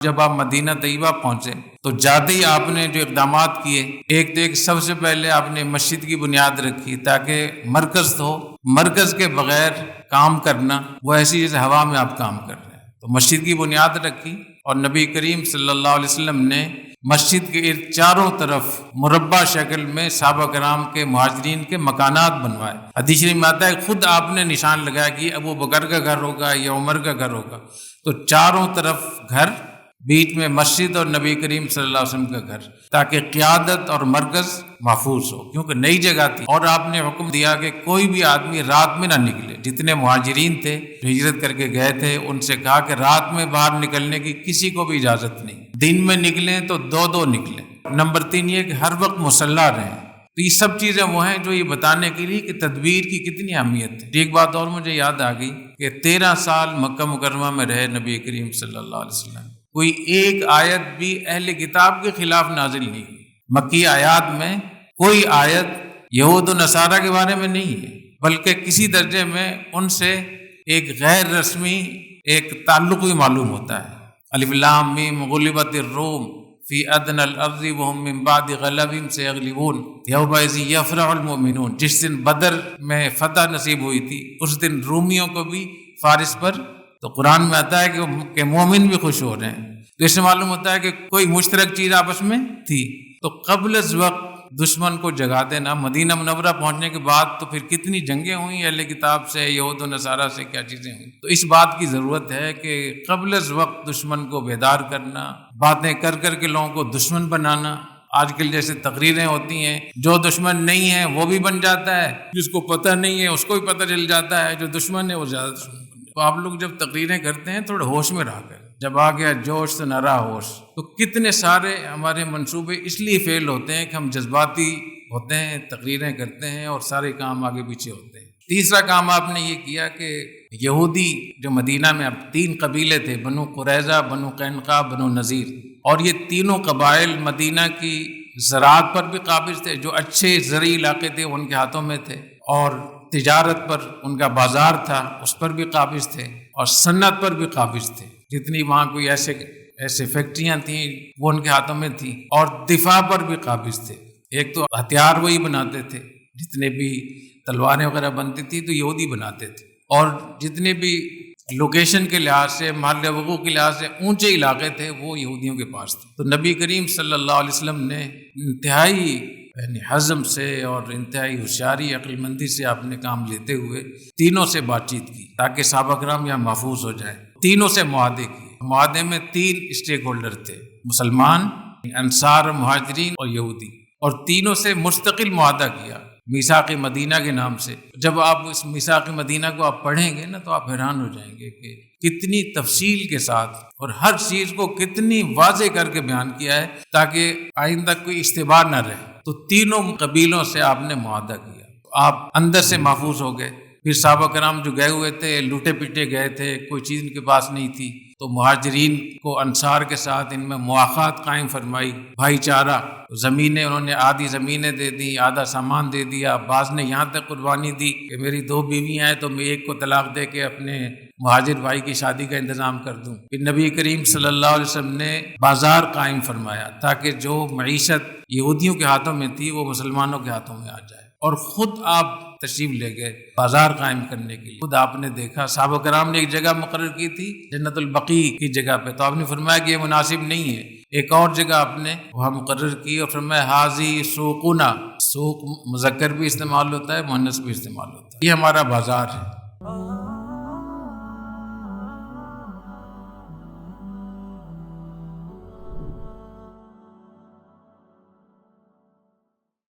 جب آپ مدینہ طیبہ پہنچے تو جاتے ہی آپ نے جو اقدامات کیے، ایک سب سے پہلے آپ نے مسجد کی بنیاد رکھی تاکہ مرکز تو مرکز کے بغیر کام کرنا وہ ایسی جیسے ہوا میں آپ کام کر رہے ہیں، تو مسجد کی بنیاد رکھی اور نبی کریم صلی اللہ علیہ وسلم نے مسجد کے چاروں طرف مربع شکل میں صحابہ کرام کے مہاجرین کے مکانات بنوائے۔ حدیث میں آتا ہے خود آپ نے نشان لگایا کہ یہ ابو بکر کا گھر ہوگا یا عمر کا گھر ہوگا، تو چاروں طرف گھر، بیچ میں مسجد اور نبی کریم صلی اللہ علیہ وسلم کا گھر، تاکہ قیادت اور مرکز محفوظ ہو، کیونکہ نئی جگہ تھی۔ اور آپ نے حکم دیا کہ کوئی بھی آدمی رات میں نہ نکلے۔ جتنے مہاجرین تھے جو ہجرت کر کے گئے تھے ان سے کہا کہ رات میں باہر نکلنے کی کسی کو بھی اجازت نہیں، دن میں نکلیں تو دو نکلیں۔ نمبر 3 یہ کہ ہر وقت مسلح رہیں۔ تو یہ سب چیزیں وہ ہیں جو یہ بتانے کے لیے کہ تدبیر کی کتنی اہمیت ہے۔ ایک بات اور مجھے یاد آ گئی کہ 13 سال مکہ مکرمہ میں رہے نبی کریم صلی اللہ علیہ وسلم، کوئی ایک آیت بھی اہل کتاب کے خلاف نازل نہیں ہوئی۔ مکی آیات میں کوئی آیت یہود و نصارہ کے بارے میں نہیں ہے، بلکہ کسی درجے میں ان سے ایک غیر رسمی ایک تعلق بھی معلوم ہوتا ہے۔ الف لام میم غلبت الروم فی ادنی الارض وهم من بعد غلبهم سیغلبون یومئذ یفرح المؤمنون۔ جس دن بدر میں فتح نصیب ہوئی تھی اس دن رومیوں کو بھی فارس پر، تو قرآن میں آتا ہے کہ مومن بھی خوش ہو رہے ہیں۔ تو اس سے معلوم ہوتا ہے کہ کوئی مشترک چیز آپس میں تھی۔ تو قبل از وقت دشمن کو جگا دینا، مدینہ منورہ پہنچنے کے بعد تو پھر کتنی جنگیں ہوئیں اہل کتاب سے، یہود و نصارہ سے، کیا چیزیں ہوئیں۔ تو اس بات کی ضرورت ہے کہ قبل از وقت دشمن کو بیدار کرنا، باتیں کر کے لوگوں کو دشمن بنانا۔ آج کل جیسے تقریریں ہوتی ہیں، جو دشمن نہیں ہے وہ بھی بن جاتا ہے، جس کو پتہ نہیں ہے اس کو بھی پتہ چل جاتا ہے، جو دشمن ہے وہ زیادہ دشمن بن جاتا ہے۔ تو آپ لوگ جب تقریریں کرتے ہیں تھوڑے ہوش میں رہ کر، جب آ گیا جوش تو نہ رہا ہوش۔ تو کتنے سارے ہمارے منصوبے اس لیے فیل ہوتے ہیں کہ ہم جذباتی ہوتے ہیں، تقریریں کرتے ہیں اور سارے کام آگے پیچھے ہوتے ہیں۔ تیسرا کام آپ نے یہ کیا کہ یہودی جو مدینہ میں اب 3 قبیلے تھے، بنو قریظہ، بنو قینقاع، بنو نذیر، اور یہ تینوں قبائل مدینہ کی زراعت پر بھی قابض تھے، جو اچھے زرعی علاقے تھے ان کے ہاتھوں میں تھے، اور تجارت پر ان کا بازار تھا اس پر بھی قابض تھے، اور صنعت پر بھی قابض تھے۔ جتنی وہاں کوئی ایسے فیکٹریاں تھیں وہ ان کے ہاتھوں میں تھیں، اور دفاع پر بھی قابض تھے۔ ایک تو ہتھیار وہی بناتے تھے، جتنے بھی تلواریں وغیرہ بنتی تھی تو یہودی بناتے تھے، اور جتنے بھی لوکیشن کے لحاظ سے، محل وقوع کے لحاظ سے اونچے علاقے تھے وہ یہودیوں کے پاس تھے۔ تو نبی کریم صلی اللہ علیہ وسلم نے انتہائی حزم سے اور انتہائی ہوشیاری، عقل مندی سے آپ نے کام لیتے ہوئے تینوں سے بات چیت کی تاکہ صحابہ کرام یہاں محفوظ ہو جائیں۔ تینوں سے معاہدے کیے۔ معاہدے میں 3 اسٹیک ہولڈر تھے، مسلمان، انصار، مہاجرین اور یہودی، اور تینوں سے مستقل معاہدہ کیا میثاق مدینہ کے نام سے۔ جب آپ اس میثاق مدینہ کو آپ پڑھیں گے نا تو آپ حیران ہو جائیں گے کہ کتنی تفصیل کے ساتھ اور ہر چیز کو کتنی واضح کر کے بیان کیا ہے تاکہ آئندہ کوئی اشتباہ نہ رہے۔ تو تینوں قبیلوں سے آپ نے معاہدہ کیا، آپ اندر سے محفوظ ہو گئے۔ پھر صحابہ کرام جو گئے ہوئے تھے لوٹے پیٹے گئے تھے، کوئی چیز ان کے پاس نہیں تھی، تو مہاجرین کو انصار کے ساتھ ان میں مواخات قائم فرمائی، بھائی چارہ۔ زمینیں انہوں نے آدھی زمینیں دے دی، آدھا سامان دے دیا، بعض نے یہاں تک قربانی دی کہ میری 2 بیویاں ہیں تو میں ایک کو طلاق دے کے اپنے مہاجر بھائی کی شادی کا انتظام کر دوں۔ پھر نبی کریم صلی اللہ علیہ وسلم نے بازار قائم فرمایا تاکہ جو معیشت یہودیوں کے ہاتھوں میں تھی وہ مسلمانوں کے ہاتھوں میں آ جائے، اور خود آپ تشریف لے گئے بازار قائم کرنے کے لیے۔ خود آپ نے دیکھا صحابہ کرام نے ایک جگہ مقرر کی تھی جنت البقیع کی جگہ پہ، تو آپ نے فرمایا کہ یہ مناسب نہیں ہے، ایک اور جگہ آپ نے وہاں مقرر کی اور فرمایا حاضی سوقنا۔ سوق مذکر بھی استعمال ہوتا ہے، مؤنث بھی استعمال ہوتا ہے، یہ ہمارا بازار ہے۔